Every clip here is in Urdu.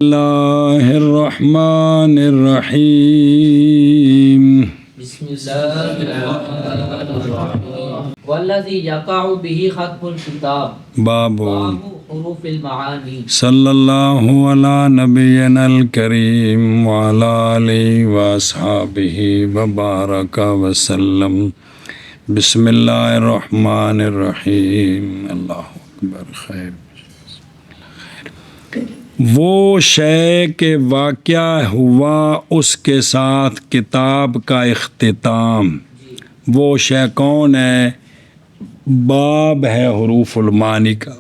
اللہ الرحمن الرحیم بسم اللہ الرحمن الرحیم والذی یقع به ختم الکتاب باب حروف المعانی صلی اللہ علی نبینا الکریم وعلی آلہ واصحابہ وبارک وسلم بسم اللہ الرحمن الرحیم اللہ اکبر خیر وہ شے کہ واقعہ ہوا اس کے ساتھ کتاب کا اختتام، وہ شے کون ہے؟ باب ہے حروف المعانی کا۔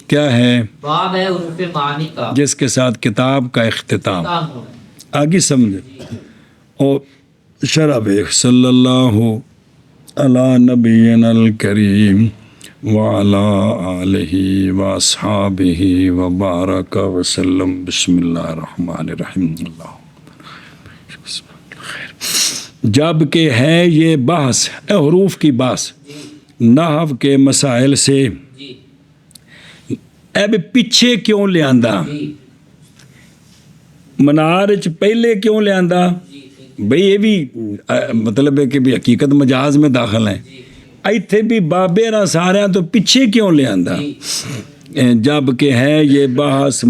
کیا ہے؟ باب ہے حروف معانی کا جس کے ساتھ کتاب کا اختتام۔ آگے سمجھے اور شرح صلی اللہ علی نبینا الکریم وعلی آلہ واصحابہ وبارک وسلم بسم اللہ الرحمن الرحیم اللہ جب کہ ہے یہ بحث حروف کی بحث نحو کے مسائل سے، اب پیچھے کیوں لے آندا؟ منارچ پہلے کیوں لے آندا؟ بھئی یہ بھی مطلب ہے کہ بھی حقیقت مجاز میں داخل ہیں، ایتھے بھی بابے را سارے تو پیچھے کیوں لے آندا؟ جب کہ ہے یہ بحث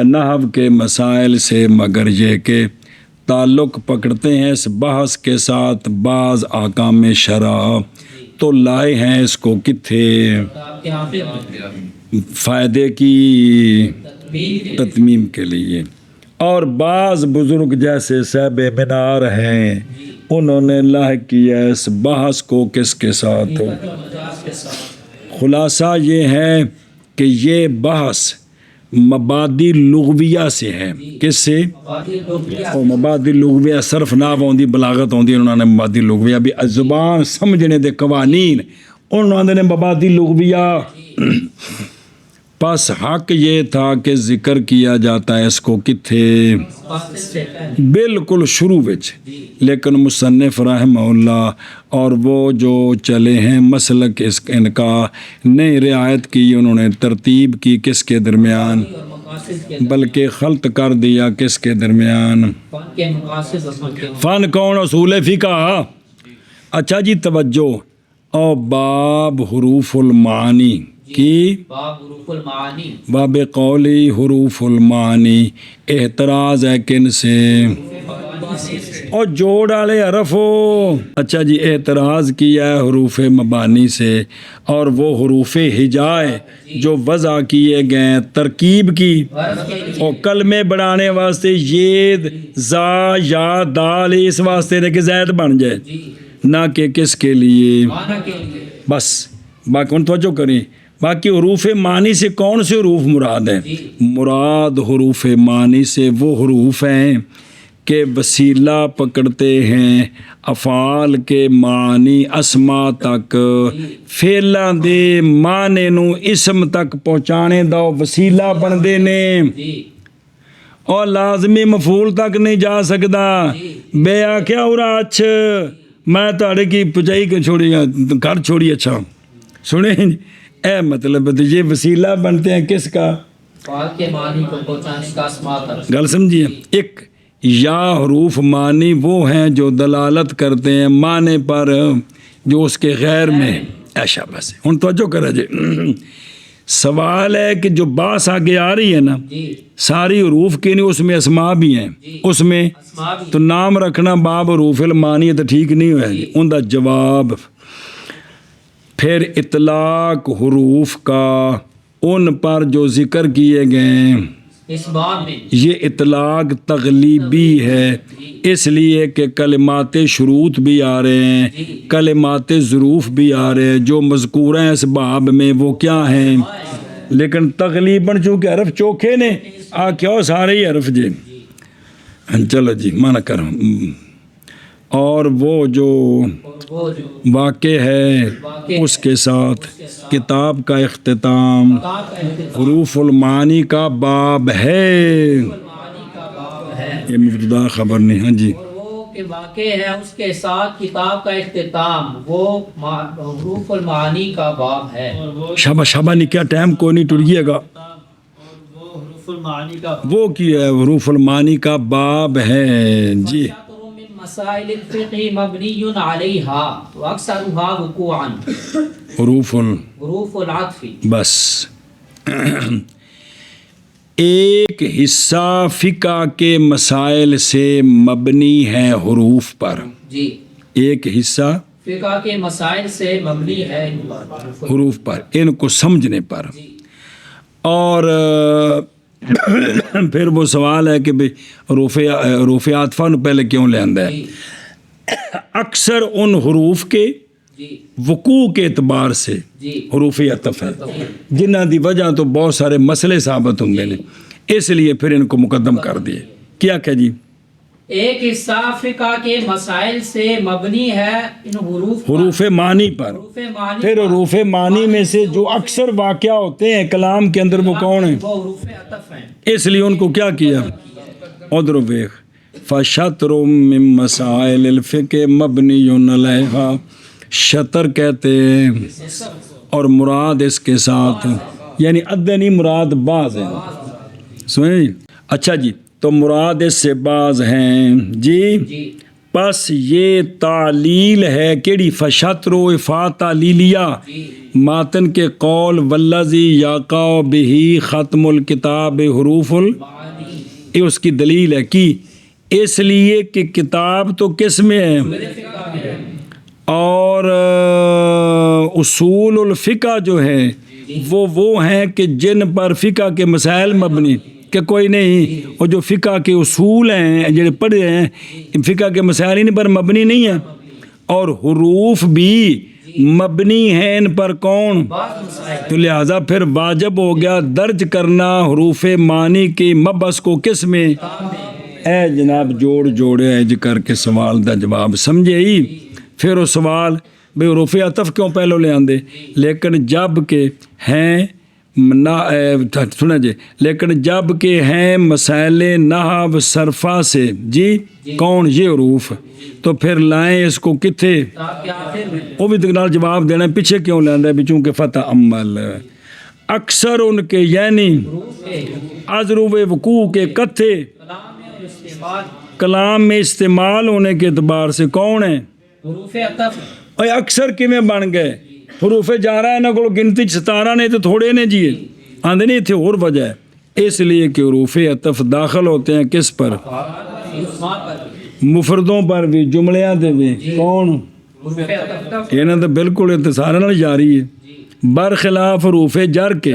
نحو کے مسائل سے، مگر یہ کہ تعلق پکڑتے ہیں اس بحث کے ساتھ بعض احکام شرع، تو لائے ہیں اس کو کتھے فائدے کی تتمیم کے لیے، اور بعض بزرگ جیسے صاحب منار ہیں انہوں نے لاحق کیا اس بحث کو کس کے ساتھ؟ خلاصہ یہ ہے کہ یہ بحث مبادی لغویہ سے ہے۔ کس سے؟ مبادی لغویہ، صرف نحو ہوندی، بلاغت ہوندی، انہوں نے مبادی لغویہ بھی زبان سمجھنے دے قوانین انہوں نے مبادی لغویہ۔ پس حق یہ تھا کہ ذکر کیا جاتا ہے اس کو کتھے؟ بالکل شروع وچ، لیکن مصنف رحمہ اللہ اور وہ جو چلے ہیں مسلک ان کا نے رعایت کی، انہوں نے ترتیب کی کس کے درمیان؟ بلکہ خلط کر دیا کس کے درمیان؟ فن کون؟ اصول فقہ۔ اچھا جی توجہ، اور باب حروف المعانی کی باب قولی حروف المعانی اعتراض ہے کن سے؟ اور جوڑ والے حرف ہو۔ اچھا جی اعتراض کیا ہے حروف مبانی سے، اور وہ حروف ہجائے جو وضع کیے گئے ترکیب کی اور کلمے بڑھانے واسطے یہ زا یا دال اس واسطے نے کہ زید بن جائے، نہ کہ کس کے لیے؟ بس باقی ان توجہ کریں۔ باقی حروف معنی سے کون سے حروف مراد ہیں؟ مراد حروف معنی سے وہ حروف ہیں کہ وسیلہ پکڑتے ہیں افعال کے معنی اسما تک، فعلاں دے معنی نو اسم تک پہنچانے دا وسیلہ بندے نے، اور لازمی مفعول تک نہیں جا سکتا۔ بے آکھیا اور اچھ میں تاڑے کی پچائی کے چھوڑی گھر چھوڑی، اچھا سنیں اے مطلب یہ وسیلہ بنتے ہیں کس کا؟ گل سمجھیے، ایک یا حروف معنی وہ ہیں جو دلالت کرتے ہیں معنی پر جو اس کے غیر میں ایشا بس۔ ہن توجہ کرا جی، سوال ہے کہ جو باس آگے آ رہی ہے نا ساری حروف کی نہیں، اس میں اسماء بھی ہیں، اس میں تو نام رکھنا باب حروف المعانی تو ٹھیک نہیں ہوا جی۔ ان دا جواب پھر اطلاق حروف کا ان پر جو ذکر کیے گئے یہ اطلاق تغلیبی ہے، اس لیے کہ کلمات شروط بھی آ رہے ہیں، کلمات ظروف بھی آ رہے ہیں جو مذکور ہیں اس باب میں، وہ کیا ہیں؟ لیکن تغلیباً چونکہ حرف چوکھے نے کیا سارے ہی حرف جی۔ چلو جی مانا کروں، اور وہ جو واقع ہے اس کے ساتھ کتاب کا اختتام حروف المعانی کا باب ہے۔ یہ مبتدا خبر نہیں، ہاں جی، کہ واقع ہے اس کے ساتھ کتاب کا اختتام، وہ حروف المعانی کا باب ہے۔ شابہ شابہ نہیں کیا ٹائم کوئی نہیں ٹر گئے گا۔ وہ حروف حروف المعانی کا وہ کیا ہے حروف المعانی کا باب ہے جی. شطر من مسائل الفقہ مبنی علیہا واکثرها وقوعا حروف حروف العطف. بس ایک حصہ فقہ کے مسائل سے مبنی ہے حروف پر. جی ایک حصہ فقہ کے مسائل سے مبنی ہے حروف پر، ان کو سمجھنے پر. جی اور پھر وہ سوال ہے کہ بھئی حروف عاطفہ نو پہلے کیوں لے آندا ہے؟ جی اکثر ان حروف کے جی وقوع کے اعتبار سے جی حروف عطف ہے جنہ دی وجہ تو بہت سارے مسئلے ثابت ہوں گے، اس لیے پھر ان کو مقدم کر دیے. کیا کہ جی ایک حصہ فقہ کے مسائل سے مبنی ہے ان حروف معنی پر. حروف معنی پھر حروف معنی میں سے جو اکثر واقع ہوتے ہیں کلام کے اندر وہ کون ہیں؟ وہ حروف عطف ہیں. اس لیے ان کو کیا کیا؟ ادھر ویخ فشطر من مسائل الفقہ مبنی علیہا، شطر کہتے ہیں اور مراد اس کے ساتھ یعنی ادنی مراد بعض ہیں. سنیں اچھا جی، تو مراد اس سے بعض ہیں جی. جی پس یہ تعلیل ہے کیڑی؟ فشطر و فا تعلیلیہ جی ماتن کے قول والذی یقع بہ ختم الکتاب حروف معنی یہ اس کی دلیل ہے کہ اس لیے کہ کتاب تو کس میں ہے فقہ میں ہے. اور اصول الفقہ جو ہے وہ ہیں کہ جن پر فقہ کے مسائل مبنی کہ کوئی نہیں، اور جو فقہ کے اصول ہیں جڑے پڑھے ہیں فقہ کے مسائل ان پر مبنی نہیں ہیں، اور حروف بھی مبنی ہیں ان پر کون؟ بعض مسائل. تو لہٰذا پھر واجب ہو گیا درج کرنا حروف معنی کی مبحث کو کس میں؟ اے جناب جوڑے اج کر کے سوال دا جواب سمجھے ہی. پھر وہ سوال بھئی حروف عطف کیوں پہلو لے آندے؟ لیکن جب کہ ہیں سنا جی، لیکن جب کہ ہیں مسائل نحو صرفہ سے جی کون؟ یہ حروف، تو پھر لائیں اس کو کتھے؟ تاکہ آخر میں وہ بھی دکنال جواب دینا ہے پیچھے کیوں لے آندا ہے؟ چونکہ فتح عمل اکثر ان کے یعنی حروف کے ازرو وقوع کے کتھے کلام میں اور استعمال کلام میں استعمال ہونے کے اعتبار سے کون ہیں؟ حروف عطف. اور اکثر کیویں بن گئے؟ حروف جارہ انہاں کول گنتی 17 نے تو تھوڑے نے جی آندے نہیں تھے اور وجہ ہے اس لیے کہ حروف عطف داخل ہوتے ہیں کس پر؟ اسماء پر مفردوں پر بھی جملیاں تے بھی. کون؟ حروف عطف. انہاں تو بالکل اتصال نال جاری ہے برخلاف حروف جر کے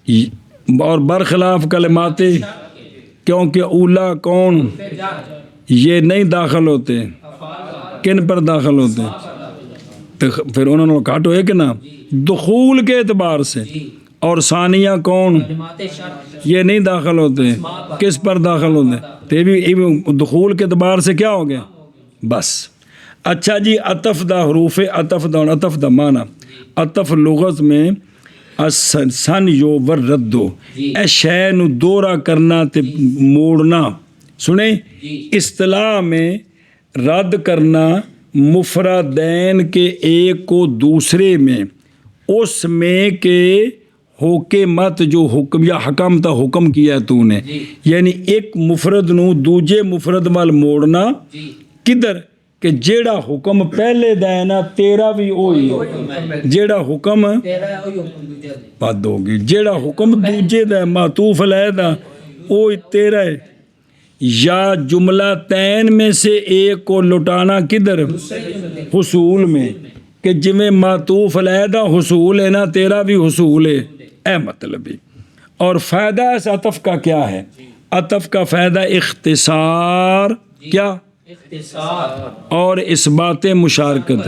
جی اور برخلاف کلمات کیونکہ اولا کون؟ یہ نہیں داخل ہوتے. کن پر داخل ہوتے ہیں؟ تو پھر انہوں نے کاٹ ہوئے کہ نا دخول کے اعتبار سے. اور ثانیہ کون؟ کلمات شرط یہ نہیں داخل ہوتے. کس پر داخل ہوتے ہیں؟ تو یہ بھی دخول کے اعتبار سے کیا ہو گیا بس. اچھا جی، عطف دا حروف عطف دا معنی عطف لغت میں سن یو ور ردو اے شے نو دورہ کرنا تے موڑنا. سنیں اصطلاح میں رد کرنا مفردین کے ایک کو دوسرے میں اس میں کہ ہو کے مت جو حکم یا حکم تا حکم کیا ہے تو نے یعنی ایک مفرد نو دوجے مفرد وال موڑنا کدھر کہ جیڑا حکم پہلے دینا تیرا بھی وہی جیڑا حکم بات ہوگی جیڑا حکم دوجے دا معطوف علیہ وہ تیرا ہے. یا جملہ تین میں سے ایک کو لٹانا کدھر؟ حصول میں کہ جویں معطوف علیحدہ حصول ہے نا تیرا بھی حصول ہے اے مطلب ہی. اور فائدہ اس عطف کا کیا ہے؟ عطف کا فائدہ اختصار کیا اور اثبات مشارکت.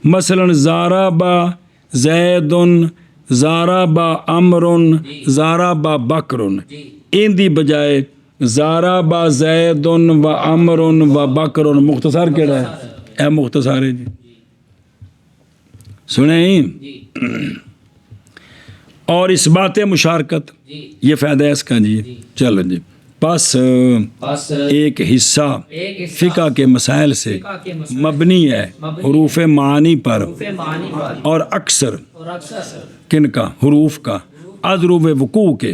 مثلا زارا با زیدن زارا با امرن زارا با بکرن ان دی بجائے زارا با زیدن و امرن و بکرن مختصر کیڑا ہے؟ اے مختصر ہے جی سنیں. اور اثبات مشارکت یہ فائدہ ہے اس کا جی. چلو جی پس ایک حصہ فقہ کے مسائل سے مبنی ہے حروف معانی پر اور اکثر کن کا؟ حروف کا ازرو وقوع کے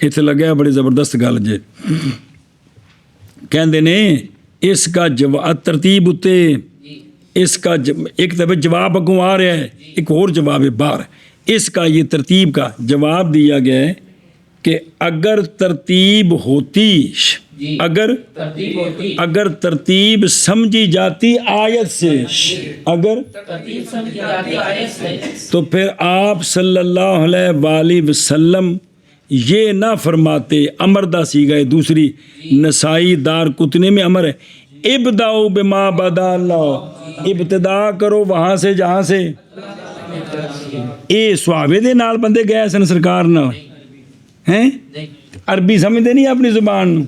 ਇੱਥੇ ਲੱਗਿਆ ਬੜੀ ਜ਼ਬਰਦਸਤ ਗੱਲ ਜੇ ਕਹਿੰਦੇ ਨੇ ਇਸ ਦਾ ਤਰਤੀਬ ਉੱਤੇ اس کا ایک طرف جواب اگوں آ رہا ہے ایک اور جواب ہے باہر اس کا یہ ترتیب کا جواب دیا گیا ہے کہ اگر ترتیب ہوتی اگر ترتیب سمجھی جاتی آیت سے اگر تو پھر آپ صلی اللہ علیہ وآلہ وسلم یہ نہ فرماتے امر دا سیگا ہے دوسری نسائی دار کتنے میں امر ہے ابداؤ بما بدا اللہ ابتدا کرو وہاں سے جہاں سے اے صحابے دے نال بندے گئے سن سرکار نال ہیں عربی سمجھتے نہیں اپنی زبان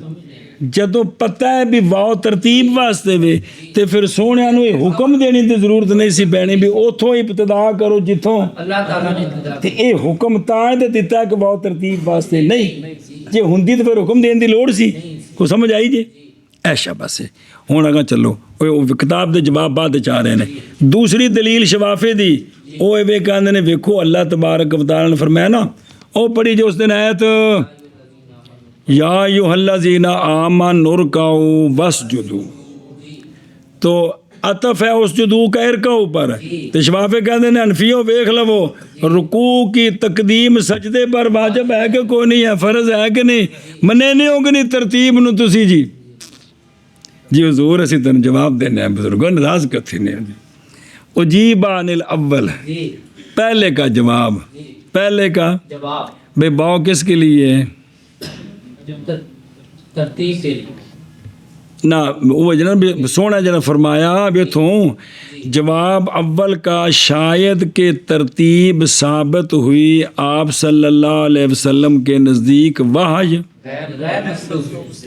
جدوں پتہ ہے بھی واو ترتیب واسطے وے تے پھر سونے نوں حکم دینی تے ضرورت نہیں سی پینی بھی اوتھوں ابتدا کرو جتھوں اللہ تعالیٰ نے تے اے حکم تاں تے دتا کہ واو ترتیب واسطے نہیں جے ہوندی تے پھر حکم دین دی لوڑ سی کو سمجھ آئی جے ایشا بس ہوں اگاں چلو کتاب دے جواب بعد چ آ رہے ہیں دوسری دلیل شفافے دی وہ ایویں کہندے نے ویکھو اللہ تبارک و تعالی نے فرمایا نا او پڑھی جو اس دن آیت یا ایھا الذین آمنوا ارکعوا واسجدوا تو عطف ہے اسجدوا کا ارکعوا پر تے شفافے کہندے نے حنفیوں ویکھ لو رکوع کی تقدیم سجدے پر واجب ہے کہ کوئی نہیں ہے فرض ہے کہ نہیں منے نہیں ہوگی نہیں ترتیب نو تسی جی حضور اسی تن جواب دینے ہیں بزرگوں ناراض کرتے ہیں جی اجیب عن الاول پہلے کا جواب پہلے کا جواب بے باؤ کس کے لیے ترتیب کے لیے نہ وہ جناب سونا جناب فرمایا اب اتوں جواب اول کا شاید کہ ترتیب ثابت ہوئی آپ صلی اللہ علیہ وسلم کے نزدیک وحی غیر مصروف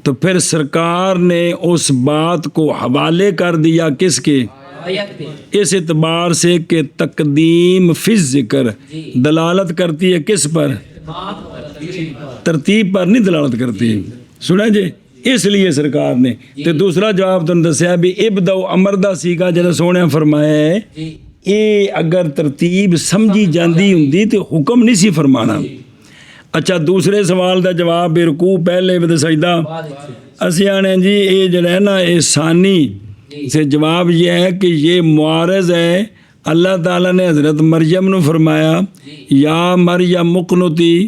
تو پھر سرکار نے اس بات کو حوالے کر دیا کس کے آیت کے اس اعتبار سے کہ تقدیم فی ذکر دلالت کرتی ہے کس پر ترتیب پر نہیں دلالت کرتی سنا جی اس لیے سرکار نے تو دوسرا جواب تم دسیا بھی ابداؤ امر دا سیگا جڑا سونے فرمایا ہے یہ اگر ترتیب سمجھی جاندی ہوندی تو حکم نہیں سی فرمانا اچھا دوسرے سوال دا جواب بے رکوع پہلے تے سجدہ اسی آنے جی یہ جو ہے نا یہ ثانی سے جواب یہ ہے کہ یہ معارض ہے اللہ تعالیٰ نے حضرت مریم نے فرمایا یا مریم مقنتی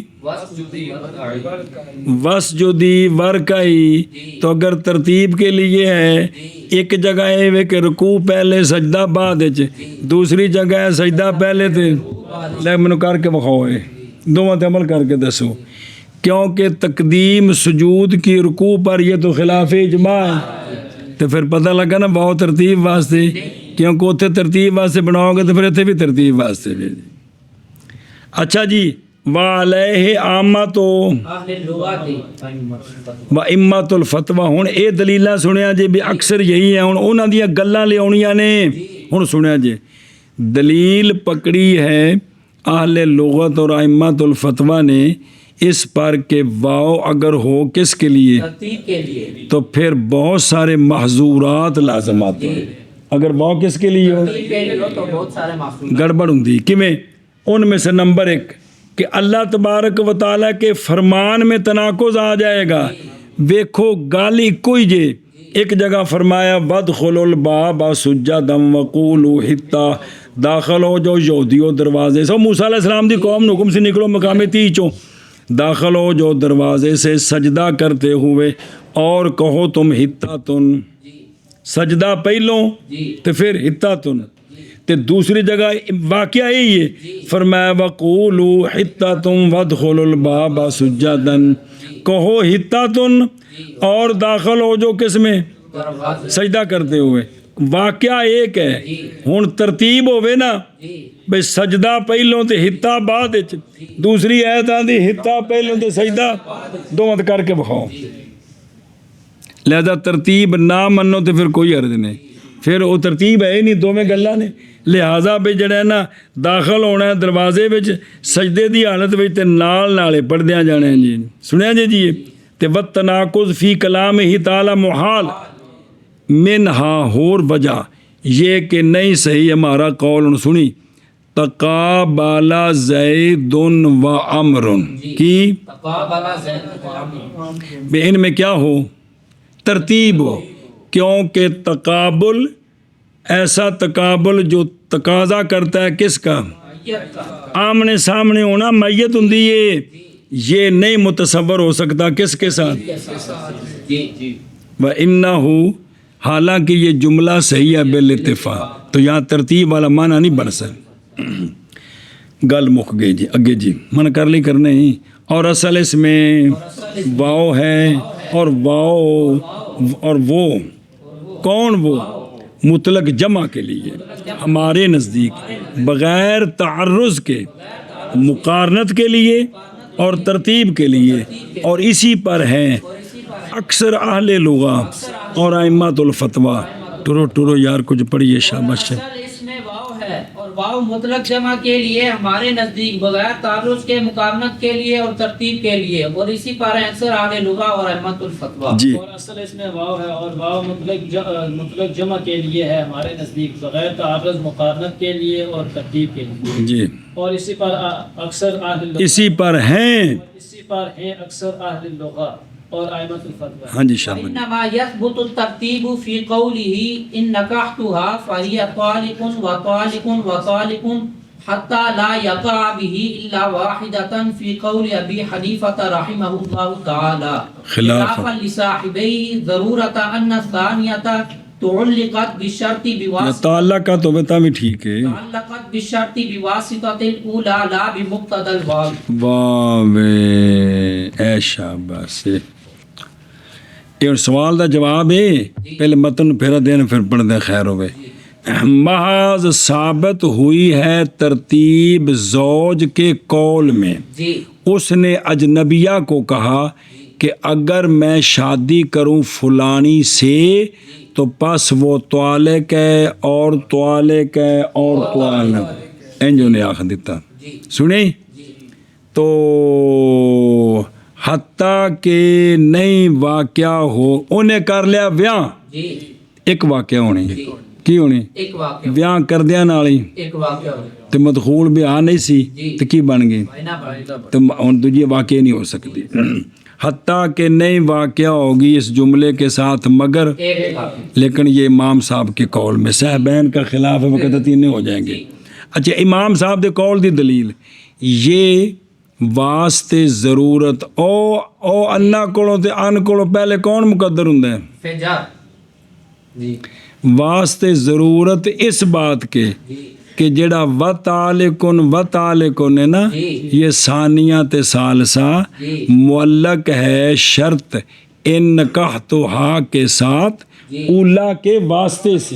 وسجدی ورکعی تو اگر ترتیب کے لیے ہے ایک جگہ ہے کہ رکوع پہلے سجدہ بعد دوسری جگہ ہے سجدہ پہلے تے لے منو کر کے بخواؤ دونوں تے عمل کر کے دسو کیونکہ تقدیم سجود کی رکوع پر یہ تو خلاف اجماع ہے تو پھر پتہ لگا نا واو ترتیب واسطے کیونکہ اتنے ترتیب واسطے بناؤ گے تو پھر اتنے بھی ترتیب واسطے بھی اچھا جی وعلیہ آمت و امت الفتوہ ہوں یہ دلیلہ سنیا جی بھی اکثر یہی ہے ہوں انہوں دیا گلاں لے آنیاں نے ہوں سنیا جی دلیل پکڑی ہے اہل لغت اور ائمۃ الفتوہ نے اس پر کہ واو اگر ہو کس کے لیے ترتیب کے لیے تو پھر بہت سارے محظورات لازم آتے ہیں اگر واو کس کے لیے ہو ترتیب کے لیے تو بہت سارے معصوم گڑبڑ ہوں کیویں ان میں سے نمبر 1 کہ اللہ تبارک و تعالیٰ کے فرمان میں تناقض آ جائے گا ویکھو گالی کوئی جے ایک جگہ فرمایا وادخلوا الباب سجدا وقولوا حطہ داخل ہو جو یہودیو دروازے سے موسیٰ علیہ السلام دی قوم نے حکم سے نکلو مقام 30 چوں داخل ہو جو دروازے سے سجدہ کرتے ہوئے اور کہو تم حطۃ سجدہ پہلوں تو پھر حطۃ تے دوسری جگہ واقعہ یہی ہے فرمایا وقولوا حطۃ وادخلوا الباب سجدا کہو حطۃ اور داخل ہو جو کس میں سجدہ کرتے ہوئے واقعہ ایک ہے ہوں ترتیب ہوئے نا بھئی سجدہ پہلوں تے حطہ بعد دوسری آیت آندی حطہ پہلوں تے سجدہ دونوں کر کے بخاؤ لہذا ترتیب نہ منو تے پھر کوئی عرض نہیں پھر وہ ترتیب ہے ہی نہیں دونوں گلاں نے لہٰذا بھی جڑا ہے نا داخل ہونا ہے دروازے وچ سجدے دی حالت وچ تے نال نالے پڑھدیاں جانے ہیں جی سنیا جی تے والتناقض فی کلامہ تعالی محال منہا ہور وجہ یہ کہ نہیں صحیح ہمارا قول سنی تقابل زید و عمر کی تقابل زید و عمر، بے ان میں کیا ہو؟ ترتیب ہو، کیونکہ تقابل ایسا تقابل جو تقاضا کرتا ہے کس کا؟ میت کا، آمنے سامنے ہونا، میت ہوندی ہے، یہ نہیں متصور ہو سکتا کس کے ساتھ؟ جی جی وَإِنَّهُ، حالانکہ یہ جملہ صحیح ہے بالاتفاق، تو یہاں ترتیب والا معنی نہیں بن سکتا۔ گل مک گئی جی، اگے جی من کر لی کرنے ہی، اور اصل اس میں واؤ ہے، اور واؤ اور وہ کون؟ وہ مطلق جمع کے لیے ہمارے نزدیک بغیر تعرض کے، مقارنت کے لیے اور ترتیب کے لیے، اور اسی پر ہیں اکثر اہل لغہ اور ائمۃ الفتویٰ۔ ٹرو یار کچھ پڑھیے، شاباش۔ اصل اس میں واو ہے، اور واو مطلق جمع کے لیے ہمارے نزدیک بغیر تعرض کے، مقارنت کے لیے اور ترتیب کے لیے، اور اسی پر ہیں اکثر اہل لغہ اور ائمۃ الفتویٰ۔ جی اور اصل اس میں واو ہے، اور واو مطلق جمع کے لیے ہے ہمارے نزدیک بغیر تعرض، مقارنت کے لیے اور ترتیب کے لیے، جی، اور اسی پر اکثر اہل لغہ، اسی پر ہیں، اسی پر ہیں اکثر اہل لغہ اور ائمۃ الفتویٰ۔ ہاں جی شاباش۔ وإنما يثبت الترتيب في قوله إن نكحتها فهي طالق وطالق وطالق حتى لا يقع به إلا واحدة في قول أبي حنيفة رحمه الله تعالى خلافا لصاحبيه ضرورة أن الثانية تعلقت بالشرط یہ بواسطة تعلق کا تو بتا بھی ٹھیک ہے، تعلقت بالشرط بواسطة الأولى لا بمقتضى الواو۔ واہ وے، اے شاباش۔ یہ سوال دا جواب ہے، پہلے متن پھر دین پھر پڑھ دیں، خیر ہوئے۔ محض ثابت ہوئی ہے ترتیب زوج کے قول میں، جی اس نے اجنبیہ کو کہا کہ اگر میں شادی کروں فلانی سے تو پس وہ طالق ہے اور طالق ہے اور طالق، انجو نے آخ دیتا سنیں تو حتیٰ کہ نہیں واقعہ ہو، انہیں کر لیا بیاہ، جی ایک واقعہ ہونی کی ہونی ایک واقعہ، بیاہ کر دیا نالی ایک واقعہ ہو تو مدخول بیاہ نہیں سی تو کی بن گئی، تو ہن دوجی واقع نہیں ہو سکتی۔ حتیٰ کہ نہیں واقعہ ہوگی اس جملے کے ساتھ مگر، ایک واقعہ، لیکن یہ امام صاحب کے قول میں صاحبین کا خلاف ہے، وقت تین ہو جائیں گے۔ اچھا امام صاحب دے قول دی دلیل یہ واسطے ضرورت او انا کولوں تے ان کولوں پہلے کون مقدر ہوندا ہے؟ فجار، جی واسطے ضرورت اس بات کے کہ جڑا وطالقن ہے نا، یہ ثانیہ تے ثالثہ معلق ہے شرط ان نکحتھا کے ساتھ اولا کے واسطے سے،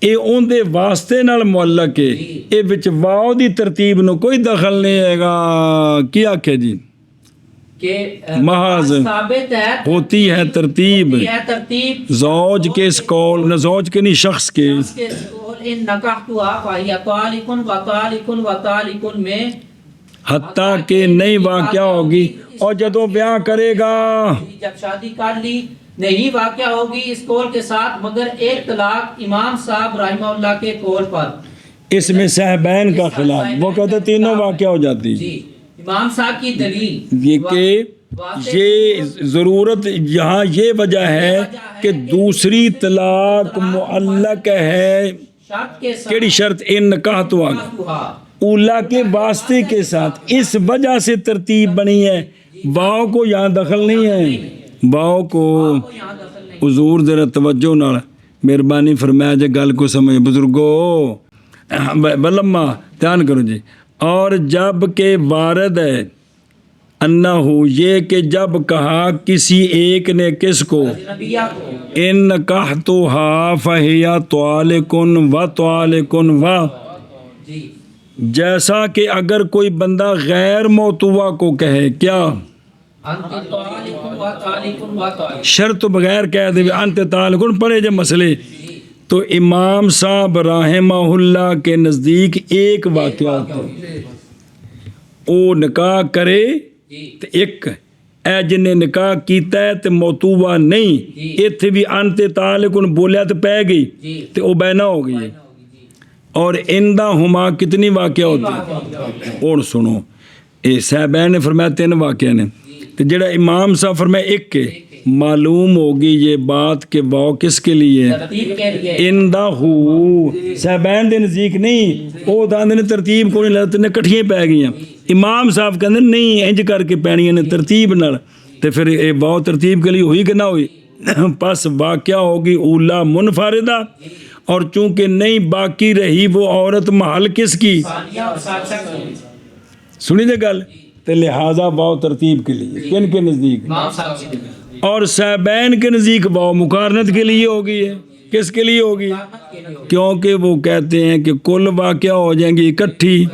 اے اون دے واسطے نال معلق ہے، اے وچ واو دی ترتیب نو کوئی دخل نہیں ہے گا۔ کیا کہ جی کہ محض ثابت ہے، ہوتی ہے ترتیب یہ ترتیب زوج کے اس قول، نہ زوج کے نہیں شخص کے، کے قول ان نکحتھا فہی طالق وطالق وطالق میں، حتیٰ کہ نہیں واقعہ ہوگی، اور جدو بیاہ کرے گا جب شادی کر لی نہیں واقعہ ہوگی اس قول کے ساتھ مگر ایک طلاق، امام صاحب رحمہ اللہ کے قول پر اس میں صاحبین کا خلاف، وہ کہتے تینوں واقعہ ہو جاتی۔ جی امام صاحب کی دلیل یہ کہ یہ ضرورت یہاں یہ وجہ ہے کہ دوسری طلاق معلق ہے شرط کے ساتھ، کیڑی شرط ان نکحتھا اولا کے واسطے کے ساتھ، اس وجہ سے ترتیب بنی ہے، واؤ کو یہاں دخل نہیں ہے، واؤ کو یہاں دخل نہیں۔ حضور ذرا توجہ نال مہربانی فرمایا جے گل کو سمجھ بزرگو، بلما دھیان کرو جی۔ اور جب کہ وارد ہے انہو یہ کہ جب کہا کسی ایک نے کس کو نبیہ کو ان نکحتھا فہی طالق و طالق و، جی جیسا کہ اگر کوئی بندہ غیر موتوا کو کہے کیا انت طالق وطالق وطالق، شرط بغیر کہہ دے انت طالق، پڑھے جے مسئلے تو امام صاحب رحمہ اللہ کے نزدیک ایک واقعہ ہوتا ہے، او نکاح کرے تو ایک اے جن نے نکاح کیتا ہے تو موتوبہ نہیں، ایتھے بھی انت طالق بولیا تو پہ گئی تو او بینا ہو گئی، اور اندہ ہما کتنی واقعہ ہوتے ہیں؟ اور سنو اے صاحبین نے فرمایا 3 واقعہ نے، تو جڑا امام صاحب فرمایا ایک کے، معلوم ہوگی یہ بات کہ واو کس کے لیے؟ ترتیب کے لیے اندہ ہو صاحبین دے نزدیک نہیں، وہ داندے نے ترتیب کو نہیں لگتے نے کٹھیاں پی گئی ہیں، امام صاحب کہندے نہیں انج کر کے پینیاں نے ترتیب نال، تے پھر اے واو ترتیب کے لیے ہوئی کہ نہ ہوئی؟ پس واقعہ ہوگی اولا منفردہ، اور چونکہ نہیں باقی رہی وہ عورت محل کس کی؟ ثانیہ اور ثالثہ کی سنی دے گل، تے لہٰذا واو ترتیب کے لیے کن کے نزدیک؟ امام صاحب کے لیے اور صاحبین کے نزدیک واو مقارنت کے لیے ہوگی ہے، کس کے لیے ہوگی؟ کیونکہ وہ کہتے ہیں کہ کل واقعہ ہو جائیں گی اکٹھی،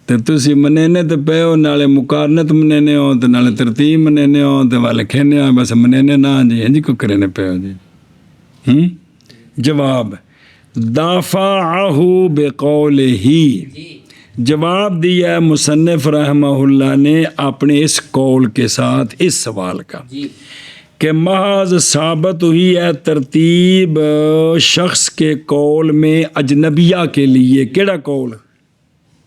تو تسی منینے تو پے ہو، نالے مقارنت منینے ہو، تو نالے ترتیب منینے ہو، تو والے کھینے ہو، بس منینے نہ جی ہاں جی کو کرنے پے ہو جی۔ جواب دافعہ بقولہ، جواب دیا ہے مصنف رحمہ اللہ نے اپنے اس قول کے ساتھ اس سوال کا کہ محض ثابت ہوئی ہے ترتیب شخص کے قول میں اجنبیہ کے لیے، کیڑا قول؟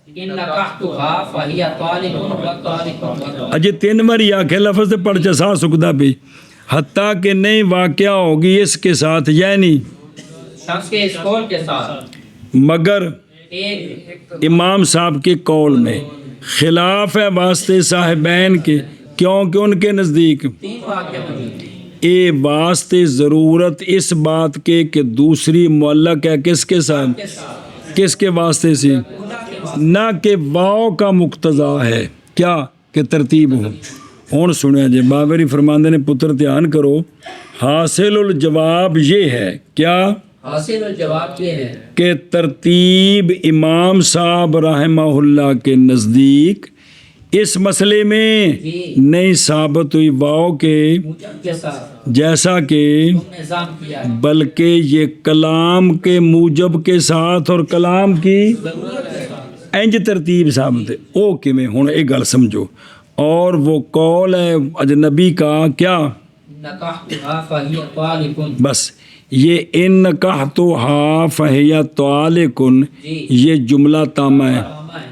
ان نکحتها فہی طالق و طالق۔ اجے 3 باری آکھے لفظ تے پڑھ چا سا سکدا بھی، حتیٰ کہ نہیں واقعہ ہوگی اس کے ساتھ، یعنی شخص کے اس قول کے ساتھ مگر ایک امام صاحب کے قول میں خلاف ہے واسطے صاحبین کے، کیونکہ ان کے نزدیک 3 واقعہ موجود ہیں۔ اے واسطے ضرورت اس بات کے کہ دوسری معلق ہے کس کے ساتھ؟ کس کے واسطے سے؟ نہ کہ واو کا مقتضا ہے کیا کہ ترتیب ہو۔ ہوں سنیا جی باوری فرماندے نے پتر دھیان کرو، حاصل الجواب یہ ہے، کیا؟ حاصل الجواب یہ ہے کہ ترتیب امام صاحب رحمہ اللہ کے نزدیک اس مسئلے میں نہیں ثابت ہوئی واو کے موجب کے ساتھ جیسا کہ نظام کیا ہے، بلکہ یہ کلام کے موجب کے ساتھ اور کلام کی انج ترتیب ثابت ہے۔ او کیویں؟ ہن ایک گل سمجھو، اور وہ قول ہے اجنبی کا کیا؟ نکحتها فہی طالق۔ بس یہ ان نکحتها فہی طالق، یہ جملہ تامہ ہے،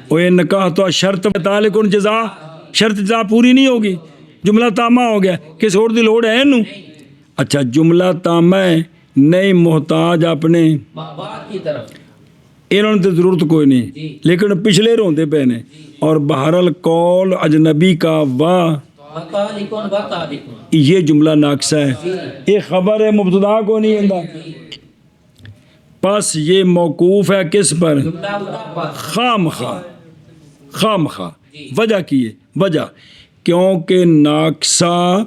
اور یہ نکحتها شرط طالق جزا، شرط جزا پوری نہیں ہوگی، جملہ تامہ ہو گیا، کس اور دی لوڑ ہے نو؟ اچھا جملہ تامہ ہے، نہیں محتاج اپنے بعد کی طرف انہوں نے تو ضرورت کوئی نہیں، لیکن پچھلے روندے پے نے، اور بہرحال قول اجنبی کا واہ طالق و طالق۔ یہ جملہ ناقصہ ہے، یہ خبر ہے مبتدا کو نہیں ہوندا، پس یہ موقوف ہے کس پر؟ جملہ پر خام خواہ، خام خواہ۔ وجہ کی ہے، وجہ کیونکہ ناقصہ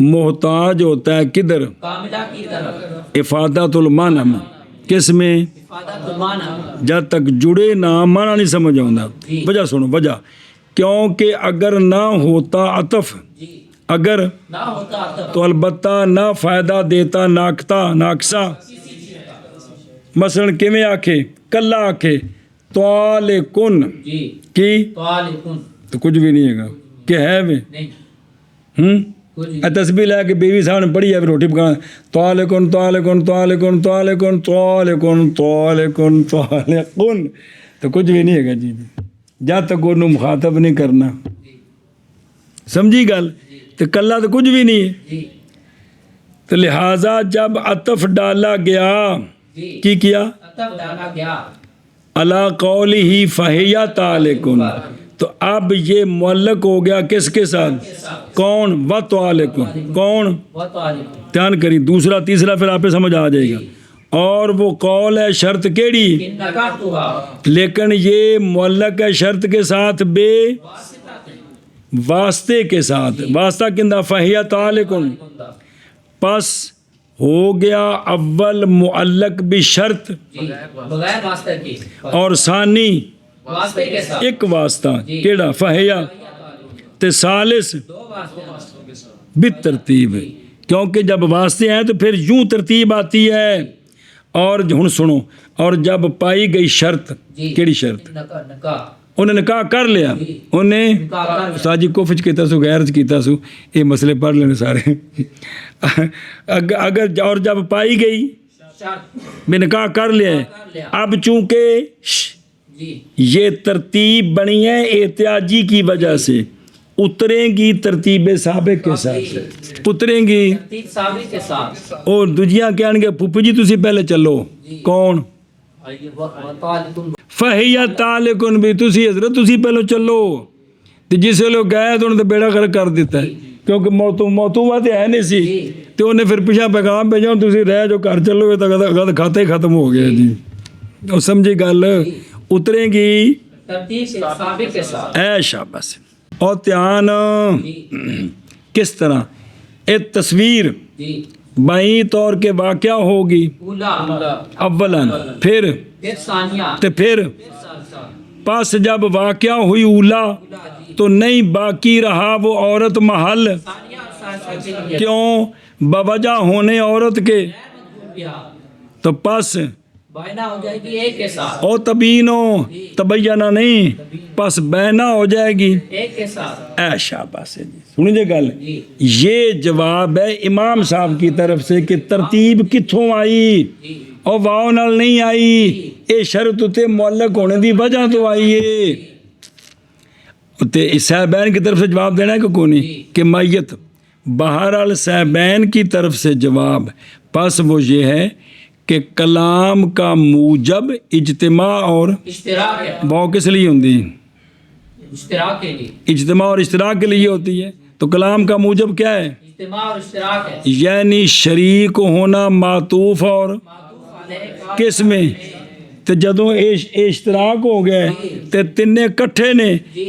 محتاج ہوتا ہے کدھر؟ کاملہ کی طرف، افادت المعنی میں، کس میں؟ افادت المعنی۔ جب تک جڑے نہ معنی نہیں سمجھ آؤں۔ وجہ سنو، وجہ کیونکہ اگر نہ ہوتا عطف، اگر نہ ہوتا تو البتہ نہ فائدہ دیتا ناقصہ، مثلا کیویں آکھے؟ کلا آکھے طالقن کی طالق تو کچھ بھی نہیں ہے گا کہ ہے وہ نہیں، تسبیح لے کے بیوی صاحب نے پڑھی ہے روٹی پکانا، طالقن طالقن طالقن طالقن طالقن طالقن طالقن، تو کچھ بھی نہیں ہے گا جی، جب تک انہوں مخاطب نہیں کرنا، سمجھی گل؟ تو کلا تو کچھ بھی نہیں ہے، تو لہٰذا جب عطف ڈالا گیا کی کیا؟ عطف ڈالا گیا علی قولہ فہی طالقن، تو اب یہ معلق ہو گیا کس کے ساتھ؟ کون؟ و طالقن، کون؟ وہ طالق، دھیان کری، دوسرا تیسرا پھر آپ پہ سمجھ آ جائے گا، اور وہ قول ہے شرط کیڑی؟ ان نکحتها، لیکن یہ معلق ہے شرط کے ساتھ بے واسطے کے ساتھ، واسطہ کندہ فہی طالقن، پس ہو گیا اول معلق بشرط بغیر واسطے کی، اور ثانی واسطے کے ساتھ ایک واسطہ کیڑا؟ فہیا، تے ثالث 2 واسطے بالترتیب، کیونکہ جب واسطے ہیں تو پھر یوں ترتیب آتی ہے، اور ہن سنو، اور جب پائی گئی شرط، کیڑی شرط؟ نکاح، انہیں نکاح کر لیا، انہیں استاد جی کفر کیتا سو، غیر کیتا سو، یہ مسئلے پڑھ لینے سارے، اگر اور جب پائی گئی شرط بنکاح کر لیا ہے. اب چونکہ جی یہ ترتیب بنی ہے احتیاجی کی وجہ سے، اتریں گی ترتیب سابق کے ساتھ، اتریں گی. ترتیب ثابت کے ساتھ. اور دوجیاں کہن گے پھپھی جی تسی پہلے چلو. کون؟ فہیا تالکن بھی تسی حضرت تسی پہلو چلو. تے جس لوگ گئے تو انہوں نے بیڑا غرق کر دیتا ہے، کیونکہ موتوں بات ہے نہیں سی. تو انہیں پھر پیچھا پیغام بھیجا تسی رہ جو گھر چلو تو غد کھاتے ہی ختم ہو گیا جی. اور سمجھی گل، اتریں گی ترتیب ثابت کے ساتھ. اے شاباش. اور دھیان کس طرح ایک تصویر جی بائیں طور کے واقعہ ہوگی اولا اولاً، پھر پھر ثانیہ تے پھر پس جب واقعہ ہوئی اولا تو نہیں باقی رہا وہ عورت محل. ثانیہ اور ثالثہ کے لیے کیوں؟ بوجہ ہونے عورت کے. تو پس بائنا ہو جائے گی ایک کے ساتھ. او تبینو تبینہ نہیں، پس بینا ہو جائے گی. ایک کے ساتھ. اے شاباش جی. سنیے گل، جی یہ جواب ہے امام صاحب کی طرف سے کہ ترتیب کتھوں آئی جی اور واؤ نال نہیں آئی. اے شرط تے معلق ہونے دی وجہ تو آئی ہے. تے صاحبین کی طرف سے جواب دینا ہے کہ کونی کہ میت. بہرحال صاحبین کی طرف سے جواب پس وہ یہ ہے کہ کلام کا موجب اجتماع اور اشتراک ہے. واؤ کس لیے ہوتی ہے؟ اشتراک کے لیے. اجتماع اور اشتراک کے لیے ہوتی ہے. تو کلام کا موجب کیا ہے؟ اجتماع اور اشتراک ہے. یعنی شریک ہونا معطوف اور معطوف علیہ کا کس میں؟ تے جدوں اشتراک ہو گئے تے تینے کٹھے نے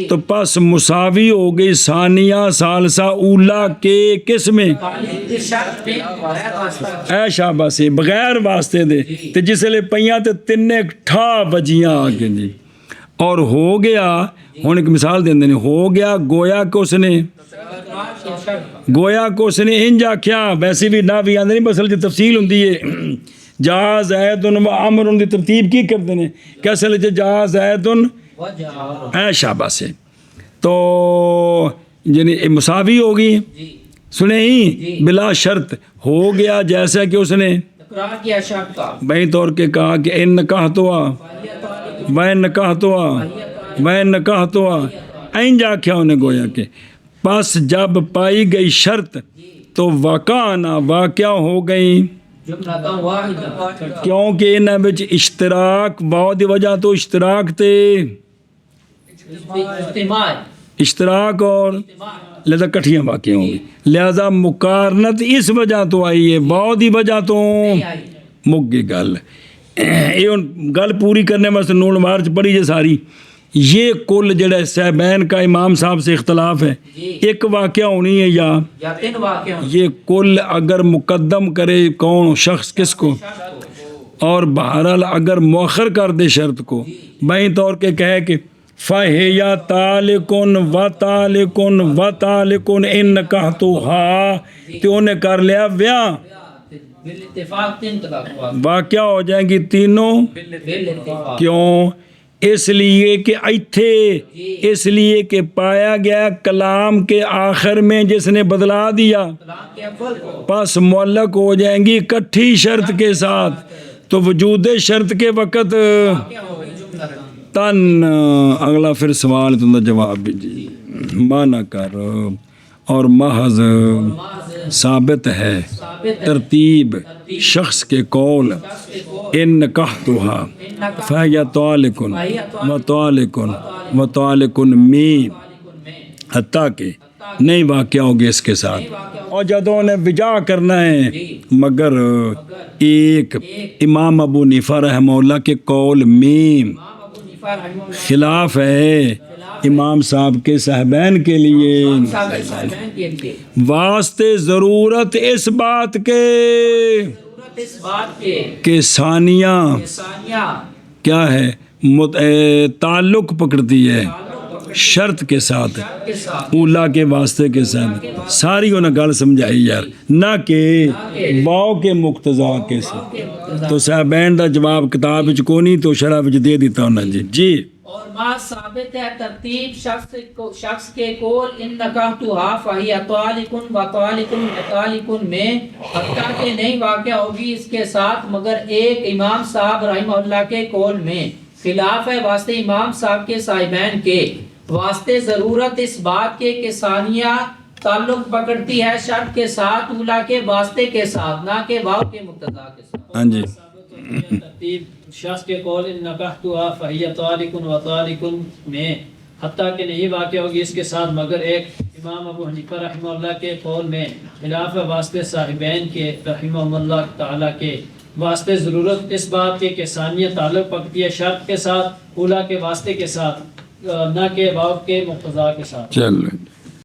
تو پس مساوی ہو گئی ثانیہ ثالثہ اولا کے کس میں؟ شرط میں غیر واسطہ. اے شاباش بغیر واسطے دے. تے جس لے پئیاں تے تینے ٹھا بجیاں آگے جی. اور ہو گیا، ہن ایک مثال دیندے نے، ہو گیا گویا کہ اس نے گویا کو اس نے انج آکھیا. ویسے بھی نہ بھی آندے نہیں، بس جی تفصیل ہوندی ہے. جا زید و عمر دی ترتیب کی کردے نے کہ اصل وچ جا زید اے شاباش. تو یعنی مساوی ہوگی. سنے ہی بلا شرط ہو گیا جیسا کہ اس نے تکرار کیا شرط کا. بہی طور کے کہا کہ ان نکاح تو آ وین نکاح تو آ وین نکاح تو آ این جا کیا انہیں گویا کہ پس جب پائی گئی شرط تو وقعنا واقع ہو گئی. جملہ واحدہ. کیونکہ انہاں وچ اشتراک واو دی وجہ تو اشتراک تے اجتماع اشتراک اور لہذا کٹھیاں واقع ہوں گی. لہذا مقارنت اس وجہ تو آئی ہے، واو دی وجہ تو مک گئی گل. یہ گل پوری کرنے واسطے نون مارچ پڑھی جے ساری. یہ کل جڑا صاحبین کا امام صاحب سے اختلاف ہے، ایک واقعہ ہونی ہے یا تین واقع ہوں. یہ کل اگر مقدم کرے کون شخص کس کو، اور بہرحال اگر مؤخر کر دے شرط کو، بہی طور کے کہے کہ فَهِيَ طَالِقٌ وَطَالِقٌ وَطَالِقٌ إِن نَكَحْتُهَا، تو انہیں کر لیا بیاہ. بالاتفاق تین طلاق ہوا. واقعہ ہو جائیں گی تینوں. بالاتفاق. کیوں؟ اس لیے کہ ایتھے اس لیے کہ پایا گیا کلام کے آخر میں جس نے بدلا دیا، طلاق کے اول کو پس معلق ہو جائیں گی کٹھی شرط کے ساتھ. تو وجود شرط کے وقت کیا ہو گئی جملہ رکھیں. تن. اگلا پھر سوال تم جواب بھی مانا کر اور محض ثابت ہے ترتیب شخص کے قول ان نکحتها فہی طالق و طالق و طالق می، حتیٰ کہ نہیں واقع ہوگی اس کے ساتھ. اور جدوں نے وجا کرنا ہے مگر ایک امام ابو حنیفہ رحمہ اللہ کے قول میں خلاف ہے امام صاحب کے صاحبین کے لیے. واسطے ضرورت اس بات کے اس بات کے کہ ثانیہ ثانیہ کیا ہے تعلق پکڑتی ہے شرط کے ساتھ، اولا کے واسطے کے ساتھ. ساری انہیں گل سمجھائی یار، نہ کہ واؤ کے مقتضا کے سے. تو صاحبین دا جواب کتاب وچ کونی تو شرح وچ دے دیتا انہاں جی. اور ما ثابت ہے ترتیب شخص کے قول ان نکاحتها فہی طالق و طالق و طالق میں حتیٰ کہ نہیں واقع ہوگی اس کے ساتھ مگر ایک امام صاحب رحمہ اللہ کے قول میں خلاف ہے واسطے امام صاحب کے صاحبین کے واسطے ضرورت اس بات کے کہ ثانیہ تعلق پکڑتی ہے شرط کے ساتھ اولا کے واسطے کے ساتھ نہ کہ واو کے مقتضا کے ساتھ. ہاں جی ترتیب شخص کے قول ان نکحتها فہی طالق و طالق میں حتیٰ کہ نہیں واقع ہوگی اس کے ساتھ مگر ایک امام ابو حنیفہ رحمہ اللہ کے قول میں خلاف واسطے صاحبین کے رحمہ اللہ تعالیٰ کے واسطے ضرورت اس بات کے کہ ثانیہ تعلق پکتی ہے شرط کے ساتھ اولا کے واسطے کے ساتھ نہ کہ واو کے مقتضا کے ساتھ. چل